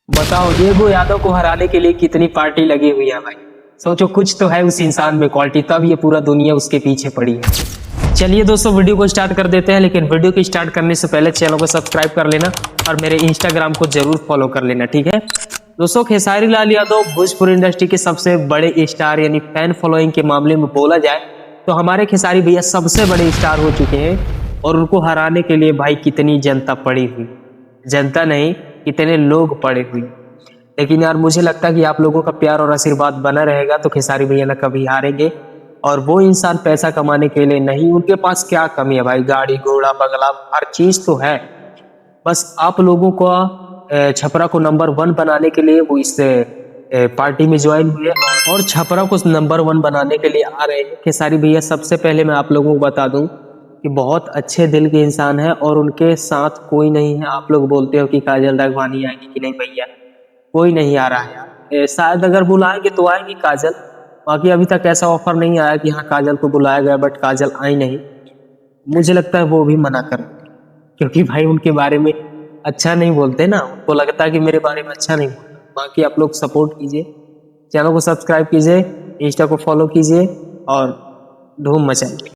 बताओ डिएगो यादव को हराने के लिए कितनी पार्टी लगी हुई है भाई। सोचो कुछ तो है उस इंसान में क्वालिटी, तब ये पूरा दुनिया उसके पीछे पड़ी है। चलिए दोस्तों वीडियो को स्टार्ट कर देते हैं, लेकिन वीडियो को स्टार्ट करने से पहले चैनल को सब्सक्राइब कर लेना और मेरे इंस्टाग्राम को जरूर फॉलो कर लेना, ठीक है दोस्तों। खेसारी लाल यादव भोजपुरी इंडस्ट्री के सबसे बड़े स्टार यानी फैन फॉलोइंग के मामले में बोला जाए तो हमारे खेसारी भैया सबसे बड़े स्टार हो चुके हैं और उनको हराने के लिए भाई कितनी जनता पड़ी हुई, जनता नहीं कितने लोग पड़े हुए। लेकिन यार मुझे लगता है कि आप लोगों का प्यार और आशीर्वाद बना रहेगा तो खेसारी भैया ना कभी हारेंगे। और वो इंसान पैसा कमाने के लिए नहीं, उनके पास क्या कमी है भाई, गाड़ी घोड़ा बंगला हर चीज तो है। बस आप लोगों को छपरा को नंबर 1 बनाने के लिए वो इस पार्टी में ज्वाइन हुए और छपरा को नंबर 1 बनाने के लिए आ रहे हैं खेसारी भैया। सबसे पहले मैं आप लोगों को बता दूं कि बहुत अच्छे दिल के इंसान है और उनके साथ कोई नहीं है। आप लोग बोलते हो कि काजल राघवानी आएगी कि नहीं, भैया कोई नहीं आ रहा है यार। शायद अगर बुलाएंगे तो आएगी काजल, बाकी अभी तक ऐसा ऑफर नहीं आया कि हाँ काजल को बुलाया गया, बट काजल आई नहीं। मुझे लगता है वो भी मना कर, क्योंकि भाई उनके बारे में अच्छा नहीं बोलते ना, उनको लगता है कि मेरे बारे में अच्छा नहीं बोलता। बाकी आप लोग सपोर्ट कीजिए, चैनल को सब्सक्राइब कीजिए, इंस्टा को फॉलो कीजिए और धूम मचाइए।